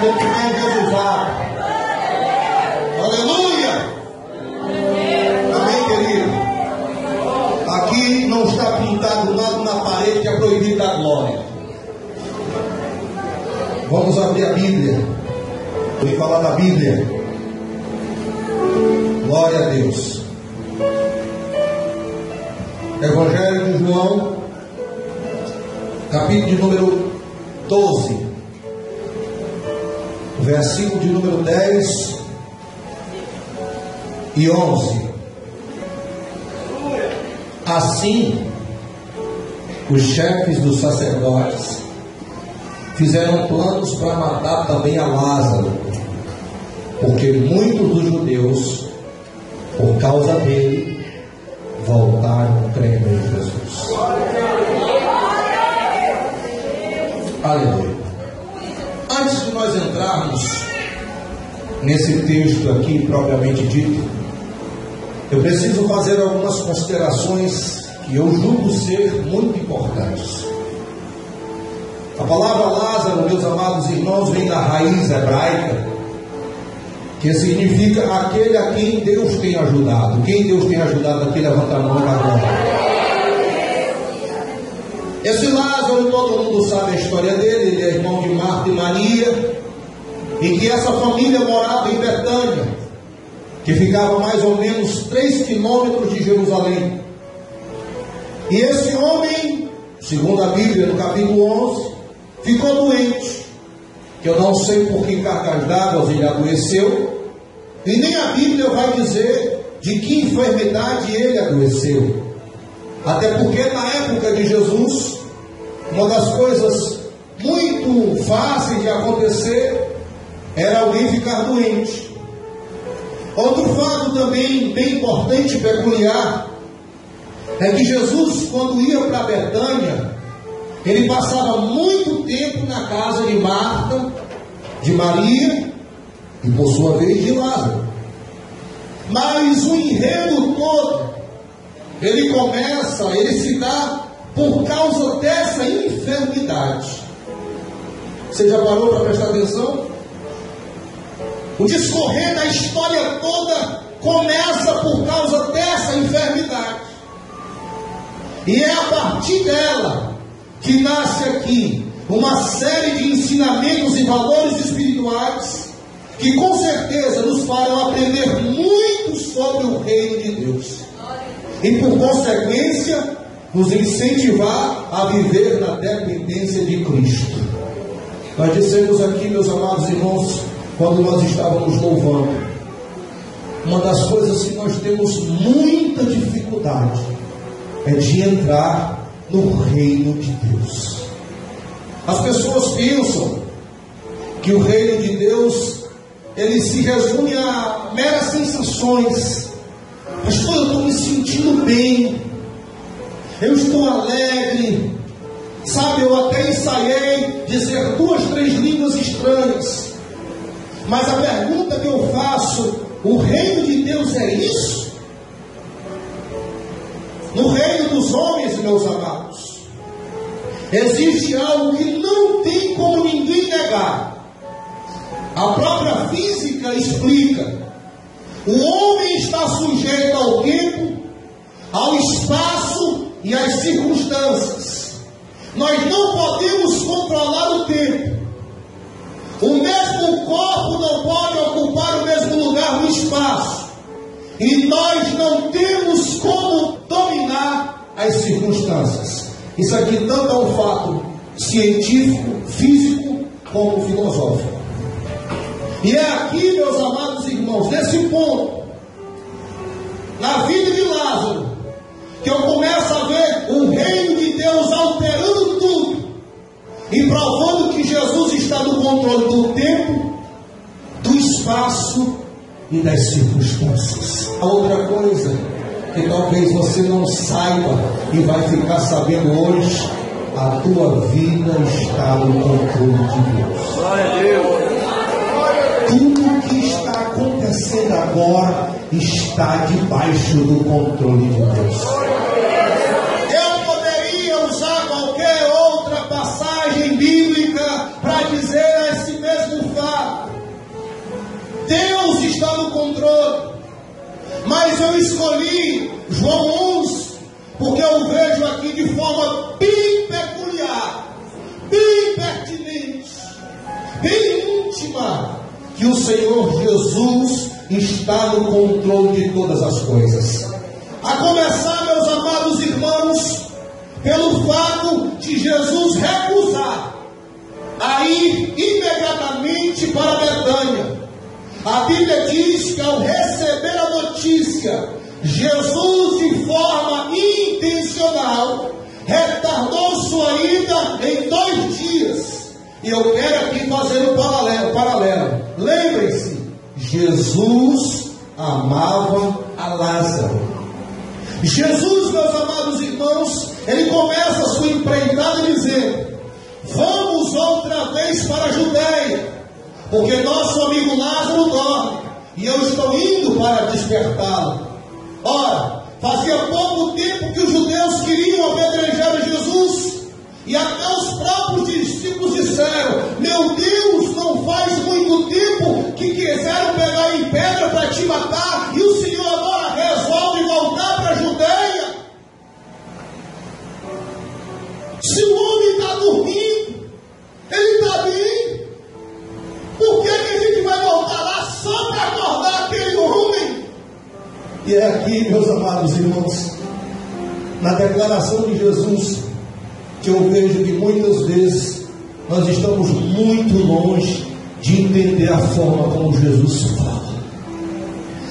gente tem resultado. Aleluia! Amém, querido? Aqui não está pintado nada na parede que é proibido da glória. Vamos abrir a Bíblia. Vou falar da Bíblia. Glória a Deus. Evangelho de João, capítulo de número 12, versículo de número 10 e 11. Assim, os chefes dos sacerdotes fizeram planos para matar também a Lázaro, porque muitos dos judeus, por causa dele, voltaram crendo em Jesus. Aleluia. Antes de nós entrarmos nesse texto aqui propriamente dito, eu preciso fazer algumas considerações que eu julgo ser muito importantes. A palavra Lázaro, meus amados irmãos, vem da raiz hebraica, que significa aquele a quem Deus tem ajudado. Quem Deus tem ajudado aqui, levanta a mão agora. Esse Lázaro, todo mundo sabe a história dele. Ele é irmão de Marta e Maria, e que essa família morava em Betânia, que ficava mais ou menos 3 quilômetros de Jerusalém. E esse homem, segundo a Bíblia, no capítulo 11, ficou doente, que eu não sei por que cargas d'água ele adoeceu, e nem a Bíblia vai dizer de que enfermidade ele adoeceu. Até porque na época de Jesus, uma das coisas muito fáceis de acontecer era alguém ficar doente. Outro fato também bem importante e peculiar é que Jesus, quando ia para Betânia, ele passava muito tempo na casa de Marta, de Maria e por sua vez de Lázaro. Mas o enredo todo, ele se dá por causa dessa enfermidade. Você já parou para prestar atenção? O discorrer da história toda começa por causa dessa enfermidade. E é a partir dela que nasce aqui uma série de ensinamentos e valores espirituais que com certeza nos farão aprender muito sobre o reino de Deus. E por consequência, nos incentivar a viver na dependência de Cristo. Nós dissemos aqui, meus amados irmãos, quando nós estávamos louvando, uma das coisas que nós temos muita dificuldade é de entrar no reino de Deus. As pessoas pensam que o reino de Deus ele se resume a meras sensações. Pastor, eu estou me sentindo bem, eu estou alegre, sabe, eu até ensaiei dizer 2, 3 línguas estranhas. Mas a pergunta que eu faço: o reino de Deus é isso? No reino dos homens, meus amados, existe algo que não tem como ninguém negar. A própria física explica. O homem está sujeito ao tempo, ao espaço e às circunstâncias. Nós não podemos controlar o tempo. O mesmo corpo não pode ocupar o mesmo lugar no espaço. E nós não temos como dominar as circunstâncias. Isso aqui tanto é um fato científico, físico, como filosófico. E é aqui, meus amados irmãos, nesse ponto, na vida de Lázaro, que eu começo a ver o reino de Deus alterando tudo e provando que Jesus está no controle do tempo, do espaço e das circunstâncias. A outra coisa que talvez você não saiba e vai ficar sabendo hoje: a tua vida está no controle de Deus. Glória a Deus. Tudo que está acontecendo agora está debaixo do controle de Deus. Eu poderia usar qualquer outra passagem bíblica para dizer esse mesmo fato. eu escolhi João 11, porque eu vejo aqui de forma bem peculiar, bem pertinente, bem íntima, que o Senhor Jesus está no controle de todas as coisas. A começar, meus amados irmãos, pelo fato de Jesus recusar a ir imediatamente para Betânia. A Bíblia diz que ao receber a notícia, Jesus, de forma intencional, retardou sua ida em 2 dias. E eu quero aqui fazer um paralelo. Lembrem-se, Jesus amava a Lázaro. Jesus, meus amados irmãos, ele começa a sua empreitada dizendo: vamos outra vez para a Judeia, porque nosso amigo Lázaro dorme, e eu estou indo para despertá-lo. Ora, fazia pouco tempo que os judeus queriam apedrejar Jesus, e até os próprios discípulos disseram: meu Deus, não faz muito tempo que quiseram pegar em pedra para te matar, e o Senhor agora resolve voltar para a Judeia. Se o homem está dormindo, ele está bem, por que a gente vai voltar lá só para acordar aquele homem? E é aqui, meus amados irmãos, na declaração de Jesus, que eu vejo que muitas vezes nós estamos muito longe de entender a forma como Jesus fala.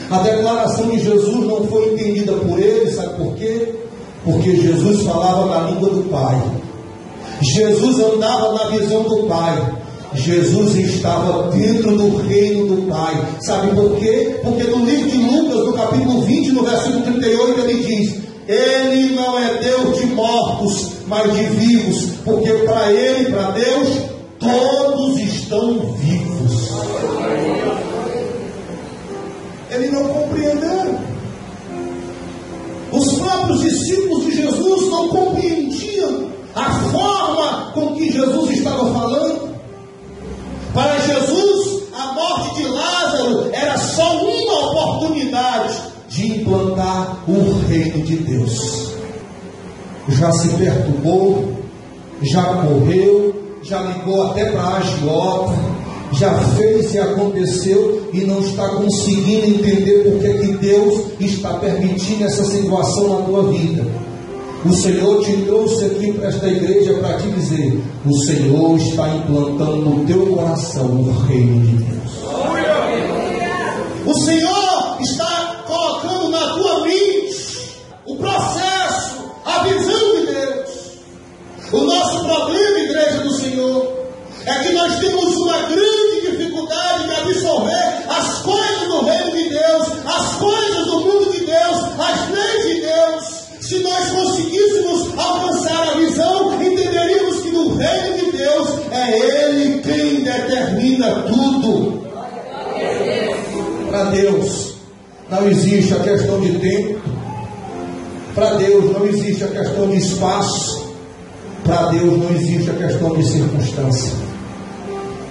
A declaração de Jesus não foi entendida por ele, sabe por quê? Porque Jesus falava na língua do Pai. Jesus andava na visão do Pai. Jesus estava dentro do reino do Pai. Sabe por quê? Porque no livro de Lucas, no capítulo 20, no versículo 38, ele diz: ele não é Deus de mortos, mas de vivos, porque para ele, para Deus, todos estão vivos. Ele não compreenderam. Os próprios discípulos de Jesus não compreendiam a forma com que Jesus estava falando. Para Jesus, a morte de Lázaro era só uma oportunidade de implantar o reino de Deus. Já se perturbou, já correu, já ligou até para a agiota, já fez e aconteceu e não está conseguindo entender porque que Deus está permitindo essa situação na tua vida. O Senhor te trouxe aqui para esta igreja para te dizer: o Senhor está implantando no teu coração o reino de Deus. O Senhor está colocando na tua mente o processo, a visão de Deus. O nosso problema, igreja do Senhor, é que nós temos uma grande dificuldade de absorver as coisas do reino de Deus, as coisas do mundo de Deus, as leis de Deus. Se nós conseguíssemos alcançar a visão, entenderíamos que no reino de Deus é Ele quem determina tudo. Para Deus não existe a questão de tempo, para Deus não existe a questão de espaço, para Deus não existe a questão de circunstância.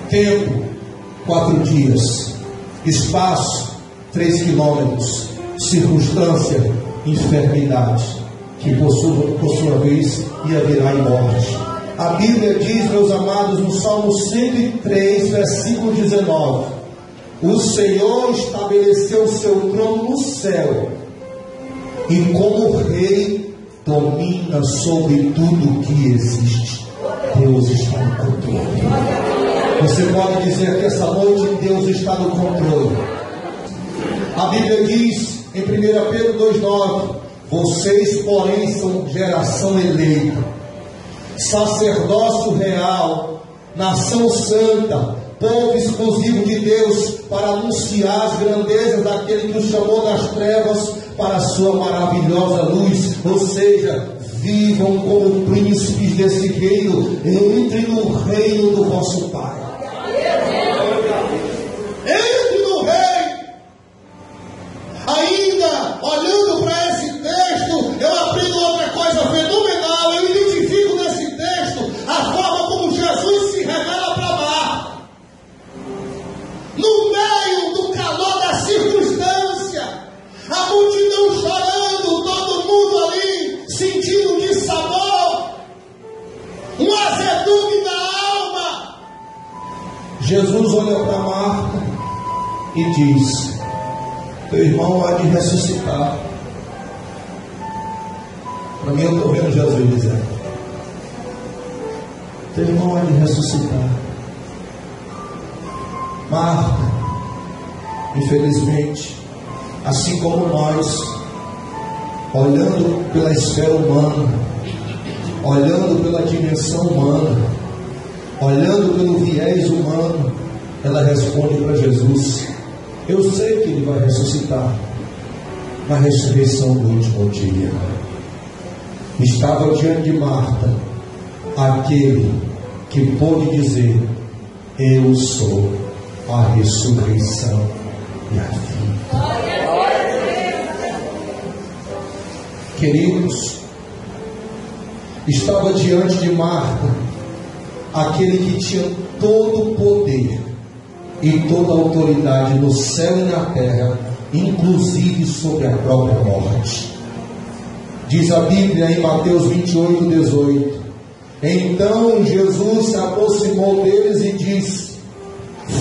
Tempo, 4 dias. Espaço, 3 quilômetros. Circunstância, enfermidade, que por sua vez ia virar em morte. A Bíblia diz, meus amados, no Salmo 103, versículo 19: o Senhor estabeleceu o seu trono no céu, e como rei domina sobre tudo que existe. Deus está no controle. Você pode dizer que essa noite Deus está no controle. A Bíblia diz em 1 Pedro 2,9: vocês, porém, são geração eleita, sacerdócio real, nação santa, povo exclusivo de Deus, para anunciar as grandezas daquele que os chamou das trevas para a sua maravilhosa luz. Ou seja, vivam como príncipes desse reino, entrem no reino do vosso Pai. Entre no reino. Ainda olhando para esse texto, eu aprendo outra coisa fenomenal. Eu identifico nesse texto a forma como Jesus se revela para Marta. No meio do calor da circunstância, a multidão Jesus olha para Marta e diz: teu irmão há de ressuscitar. Para mim, eu estou vendo Jesus dizendo: teu irmão há de ressuscitar. Marta, infelizmente, assim como nós, olhando pela esfera humana, olhando pela dimensão humana, olhando pelo viés humano, ela responde para Jesus: eu sei que ele vai ressuscitar na ressurreição do último dia. Estava diante de Marta aquele que pôde dizer: eu sou a ressurreição e a vida. Queridos, estava diante de Marta aquele que tinha todo o poder e toda a autoridade no céu e na terra, inclusive sobre a própria morte. Diz a Bíblia em Mateus 28, 18: então Jesus se aproximou deles e disse: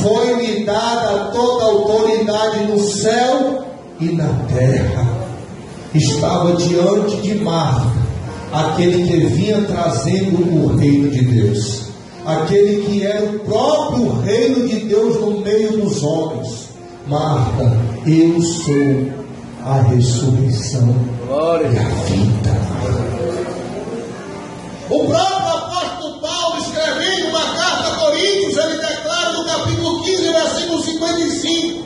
foi-me dada toda a autoridade no céu e na terra. Estava diante de Marta aquele que vinha trazendo o reino de Deus, aquele que era o próprio reino de Deus no meio dos homens. Marta, eu sou a ressurreição e a vida. O próprio apóstolo Paulo, escrevendo uma carta a Coríntios, ele declara no capítulo 15, versículo 55: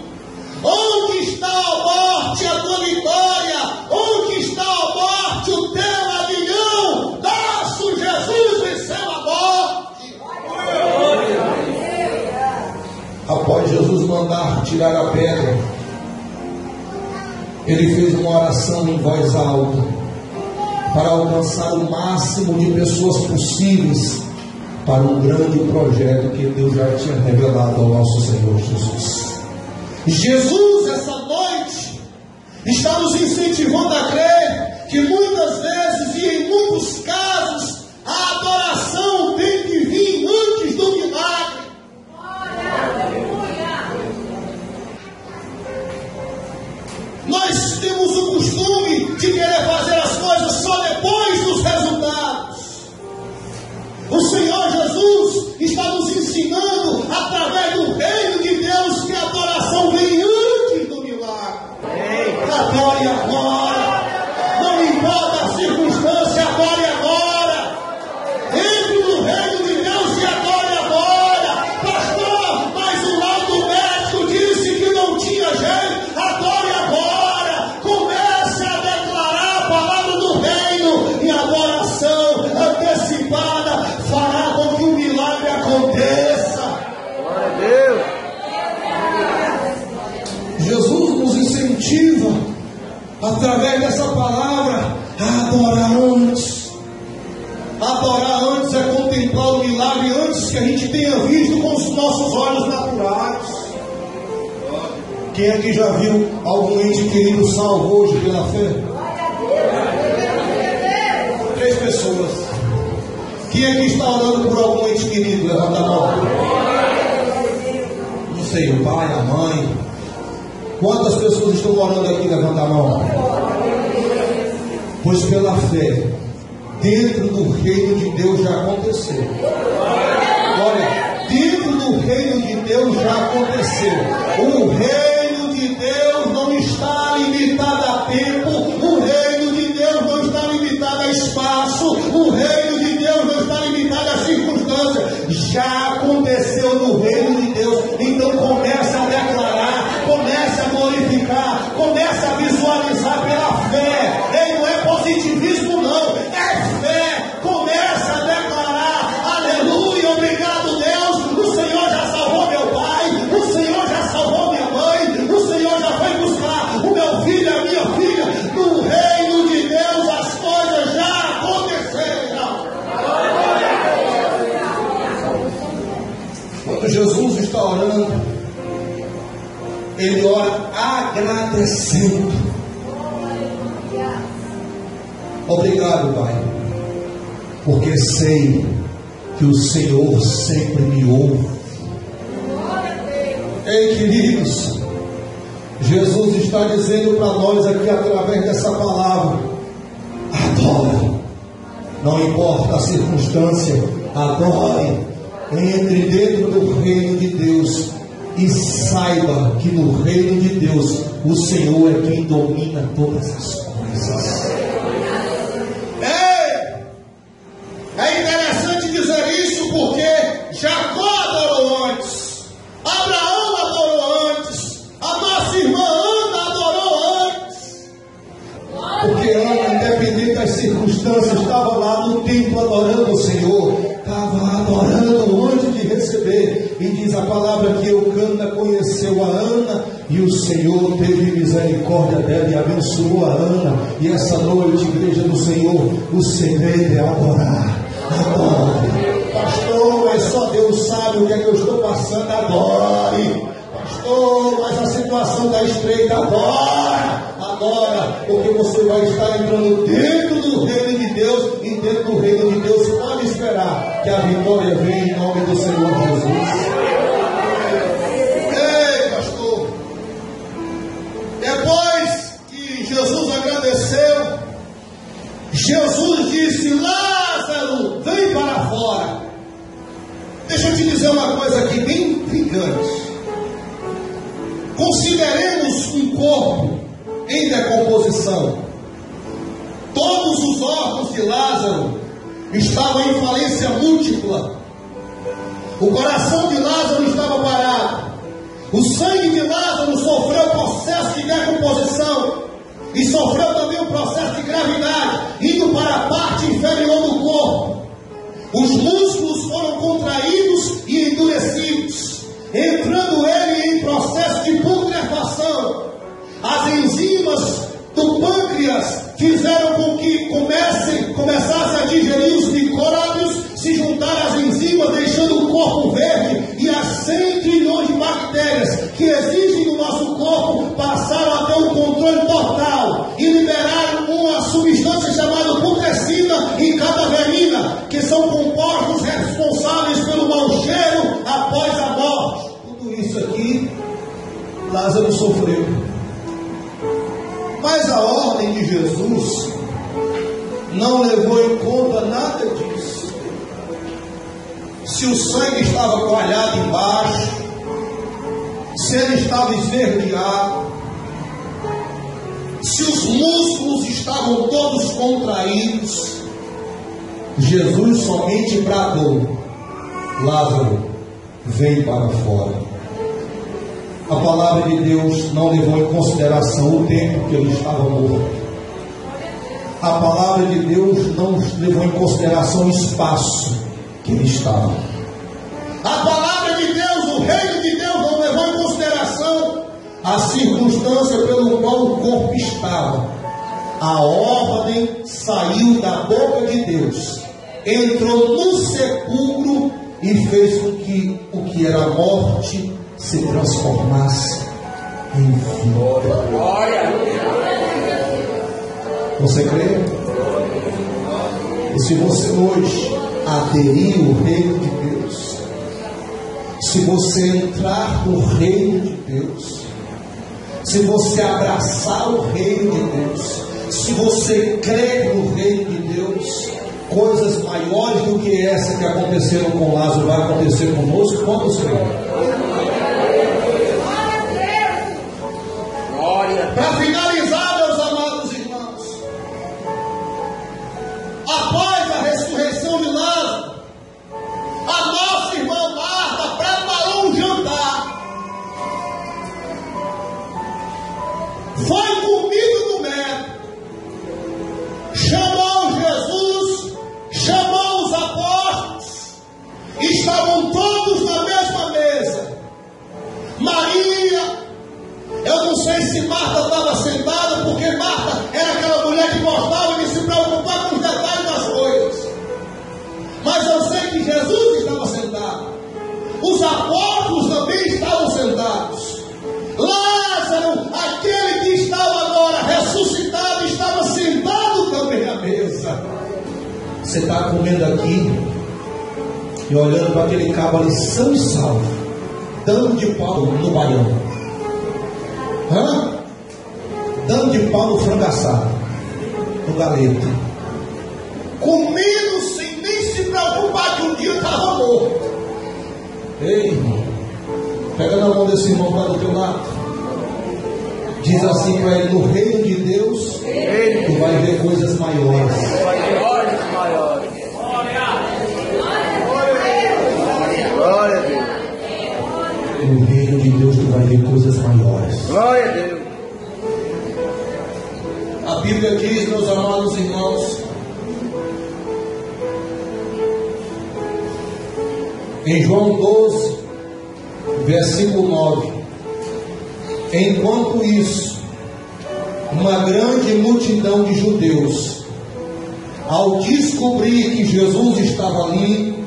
onde está a morte, a tua vitória? Onde está a morte, o teu aguilhão? Nosso Jesus venceu a morte. Após Jesus mandar tirar a pedra, ele fez uma oração em voz alta para alcançar o máximo de pessoas possíveis para um grande projeto que Deus já tinha revelado ao nosso Senhor Jesus. Jesus, essa noite, está nos incentivando a crer que muitas vezes e em muitos casos a adoração tem que vir antes do milagre. Nós temos o costume de querer fazer as coisas só depois dos resultados. O Senhor Jesus está nos ensinando, através do reino de Deus, que a adoração vem antes do milagre. Adore agora, não importa a circunstância, adore agora. Entre no reino de Deus e adore agora. Pastor, mas o laudo médico disse que não tinha jeito. Adore agora. Comece a declarar a palavra do reino, e a adoração antecipada fará com que o milagre aconteça. Glória a Deus. Jesus nos incentiva, através dessa palavra, a adorar antes. Adorar antes é contemplar o milagre antes que a gente tenha visto com os nossos olhos naturais. Quem aqui já viu algum ente querido salvo hoje pela fé? 3 pessoas. Quem aqui está orando por algum ente querido? Levanta a mão. Não sei, o pai, a mãe. Quantas pessoas estão orando aqui? Levanta a mão. Pois pela fé, dentro do reino de Deus já aconteceu. Olha, dentro do reino de Deus já aconteceu. O reino de Deus não está limitado a tempo. O reino de Deus não está limitado a espaço. O reino de Deus não está limitado a circunstâncias. Já aconteceu no reino de Deus. Então comece a declarar, comece a glorificar, comece a visualizar pela fé. Ei, não é positivismo não, é fé. Comece a declarar: aleluia, obrigado Deus, o Senhor já salvou meu pai, o Senhor já salvou minha mãe, o Senhor já foi buscar o meu filho, a minha filha. No reino de Deus as coisas já aconteceram. Quando Jesus está orando, ele ora agradecendo. Obrigado, Pai, porque sei que o Senhor sempre me ouve. Ei, queridos, Jesus está dizendo para nós aqui através dessa palavra: adore, não importa a circunstância, adore, entre dentro do reino de Deus e saiba que no reino de Deus o Senhor é quem domina todas as coisas. É interessante dizer isso porque Jacó adorou antes, Abraão adorou antes, a nossa irmã Ana adorou antes. Porque Ana, independente das circunstâncias, estava lá no templo adorando o Senhor, estava adorando antes de receber. E diz a palavra que Eucana conheceu a Ana e o Senhor teve misericórdia dela e abençoou a Ana. E essa noite, igreja do Senhor, o segredo é adorar. Adore. Pastor, mas só Deus sabe o que é que eu estou passando. Adore. Pastor, mas a situação está estreita. Adora, porque você vai estar entrando dentro do reino de Deus, e dentro do reino de Deus pode esperar que a vitória venha em nome do Senhor Jesus. Ei, pastor, depois que Jesus agradeceu, Jesus disse: Lázaro, vem para fora. Deixa eu te dizer uma coisa aqui bem intrigante. Consideremos um corpo em decomposição. Todos os órgãos de Lázaro estavam em falência múltipla. O coração de Lázaro estava parado. O sangue de Lázaro sofreu o processo de decomposição e sofreu também o processo de gravidade, indo para a parte inferior do corpo. Os músculos foram contraídos e endurecidos, entrando ele em processo de putrefação. As enzimas do pâncreas fizeram com que começasse a digerir os micróbios, se juntaram às enzimas, deixando o corpo verde, e as 100 trilhões de bactérias que existem no nosso corpo passaram a ter um controle total e liberaram uma substância chamada putrescina e cadaverina, que são compostos responsáveis pelo mau cheiro após a morte. Tudo isso aqui Lázaro sofreu. Mas a ordem de Jesus não levou em conta nada disso. Se o sangue estava coalhado embaixo, se ele estava esverdeado, se os músculos estavam todos contraídos, Jesus somente bradou: Lázaro, vem para fora. A palavra de Deus não levou em consideração o tempo que ele estava morto. A palavra de Deus não levou em consideração o espaço que ele estava. A palavra de Deus, o reino de Deus, não levou em consideração a circunstância pelo qual o corpo estava. A ordem saiu da boca de Deus, entrou no sepulcro e fez com que o que era morte se transformasse em vida. Você crê? E se você hoje aderir ao reino de Deus, se você entrar no reino de Deus, se você abraçar o reino de Deus, se você crer no reino de Deus, coisas maiores do que essa que aconteceram com Lázaro vai acontecer conosco. Quantos creem? Para finalizar, meus amados irmãos, após a ressurreição de Lázaro, a nossa irmã Marta preparou um jantar. Foi comido no médico, chamou Jesus, chamou os apóstolos, estavam todos na mesma mesa. Maria, eu não sei se Marta estava sentada, porque Marta era aquela mulher que gostava de se preocupar com os detalhes das coisas. Mas eu sei que Jesus estava sentado. Os apóstolos também estavam sentados. Lázaro, aquele que estava agora ressuscitado, estava sentado também à mesa. Você está comendo aqui e olhando para aquele cabo ali são e salvo. dando de pau no baião. Dando de pau no frango assado, no galeto. Comendo sem nem se preocupar que um dia estava morto. Ei, irmão, pega na mão desse irmão que está do teu lado. Diz assim para ele: no reino de Deus, tu vai ver coisas maiores. Glória a Deus. No reino de Deus tu vai ver coisas maiores. Glória a Deus. A Bíblia diz, meus amados irmãos, em João 12, versículo 9: enquanto isso, uma grande multidão de judeus, ao descobrir que Jesus estava ali,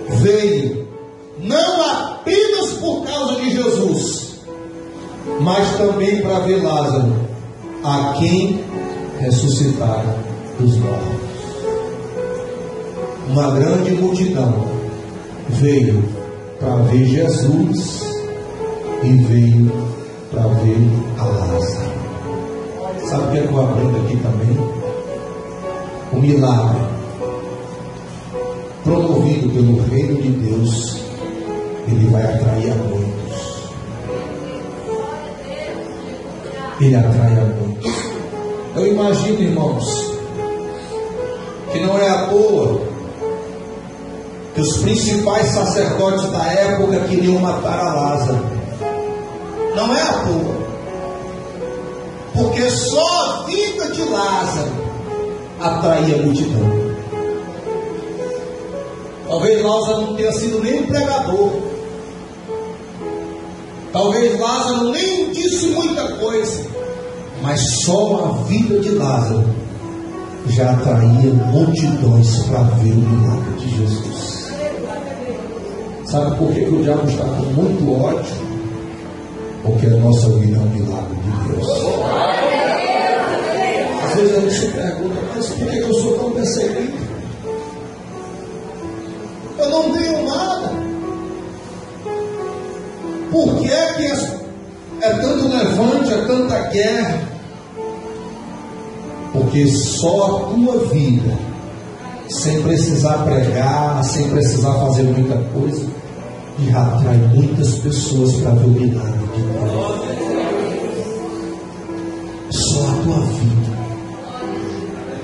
veio, não apenas por causa de Jesus, mas também para ver Lázaro, a quem ressuscitaram dos mortos. Uma grande multidão veio para ver Jesus e veio para ver a Lázaro. Sabe o que é que eu aprendo aqui também? O milagre promovido pelo reino de Deus, ele vai atrair a muitos. Ele atrai a muitos. Eu imagino, irmãos, que não é à toa que os principais sacerdotes da época queriam matar a Lázaro. Não é à toa, porque só a vida de Lázaro atraía a multidão. Talvez Lázaro não tenha sido nem um pregador, talvez Lázaro nem disse muita coisa, mas só a vida de Lázaro já atraía multidões para ver o milagre de Jesus. Sabe por que o diabo está com muito ódio? Porque a nossa vida é um milagre de Deus. Às vezes a gente se pergunta: mas por que eu sou tão perseguido? Eu não tenho nada. Por que é que é tanto levante, é tanta guerra? Porque só a tua vida, sem precisar pregar, sem precisar fazer muita coisa, já atrai muitas pessoas para ver o milagre de Deus. Só a tua vida,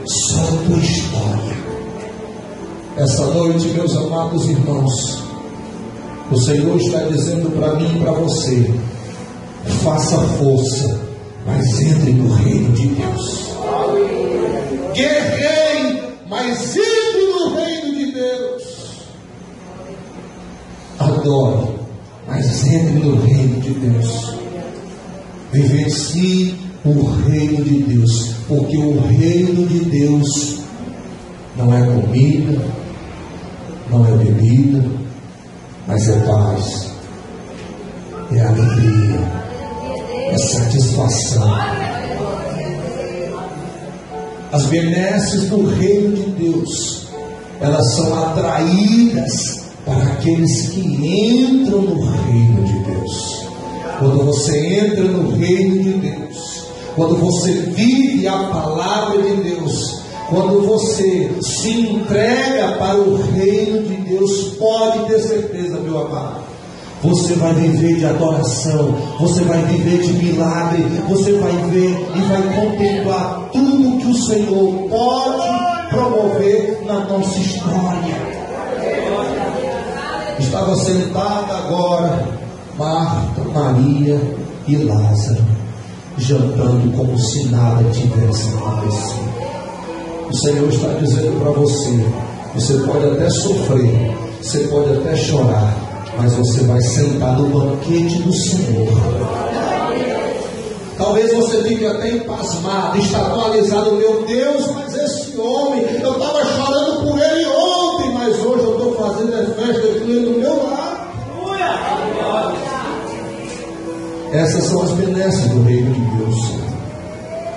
só a tua história. Essa noite, meus amados irmãos, o Senhor está dizendo para mim e para você: faça força, mas entre no reino de Deus. Guerreie, mas entre no reino de Deus. Adore, mas entre no reino de Deus. Vivencie o reino de Deus, porque o reino de Deus não é comida, não é bebida, mas é paz, é alegria, é satisfação. As benesses do reino de Deus, elas são atraídas para aqueles que entram no reino de Deus. Quando você entra no reino de Deus, quando você vive a palavra de Deus, quando você se entrega para o reino de Deus, pode ter certeza, meu amado, você vai viver de adoração, você vai viver de milagre, você vai ver e vai contemplar tudo que o Senhor pode promover na nossa história. Estava sentada agora Marta, Maria e Lázaro, jantando como se nada tivesse acontecido. O Senhor está dizendo para você: você pode até sofrer, você pode até chorar, mas você vai sentar no banquete do Senhor. Talvez você fique até empasmado, estadualizado: meu Deus, mas esse homem, eu estava chorando por ele ontem, mas hoje eu estou fazendo a festa dele do meu lado. Essas são as benesses do reino de Deus.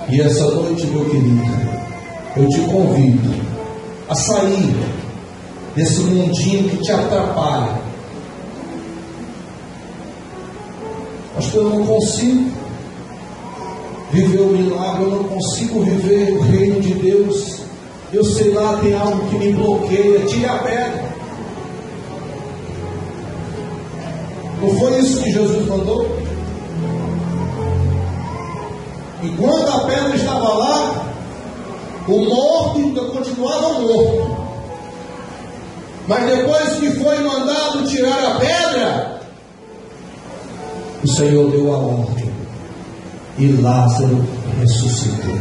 E essa noite, meu querido, eu te convido a sair desse mundinho que te atrapalha Pastor, eu não consigo viver o milagre, eu não consigo viver o reino de Deus. Eu sei lá, tem algo que me bloqueia. Tire a pedra. Não foi isso que Jesus mandou? Enquanto a pedra estava lá, o morto ainda continuava morto. Mas depois que foi mandado tirar a pedra, o Senhor deu a ordem e Lázaro ressuscitou.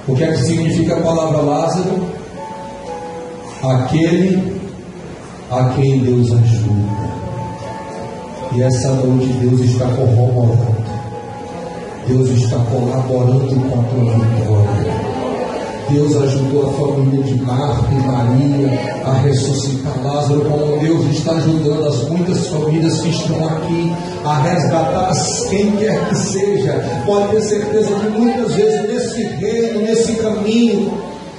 O que é que significa a palavra Lázaro? Aquele a quem Deus ajuda. E essa noite Deus está corroborando, Deus está colaborando com a tua vitória. Deus ajudou a família de Marta e Maria a ressuscitar Lázaro, como Deus está ajudando as muitas famílias que estão aqui a resgatar quem quer que seja. Pode ter certeza que muitas vezes nesse reino, nesse caminho,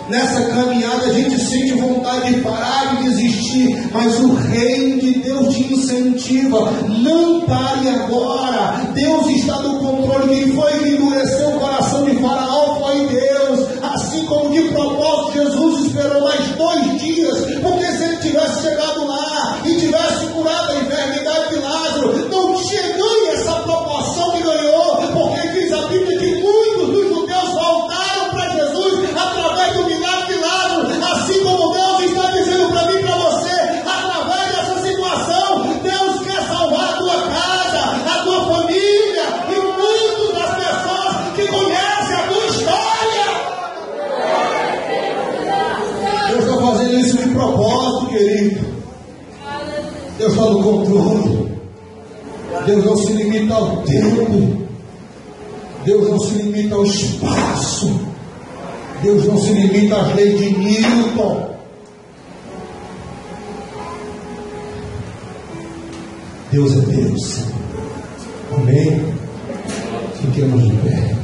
nessa caminhada a gente sente vontade de parar, de desistir, mas o reino de Deus te incentiva. Não pare agora. Deus está no controle. Quem foi que endureceu o coração de Faraó foi Deus. Assim como de propósito Jesus esperou mais 2 dias, porque se ele tivesse chegado lá e tivesse curado a enfermidade de Lázaro, não tinha ganho essa proporção que ganhou, porque diz a Bíblia que muitos dos judeus voltaram para Jesus através do milagre de Lázaro. Assim como Deus está dizendo para mim e para você, através dessa situação, Deus quer salvar a tua casa, a tua família e muitas das pessoas que conhecem a tua história. Deus está fazendo isso de propósito, querido. Deus está no controle. Deus não se limita ao tempo. Deus não se limita ao espaço. Deus não se limita às leis de Newton. Deus é Deus. Amém? Fiquemos de pé.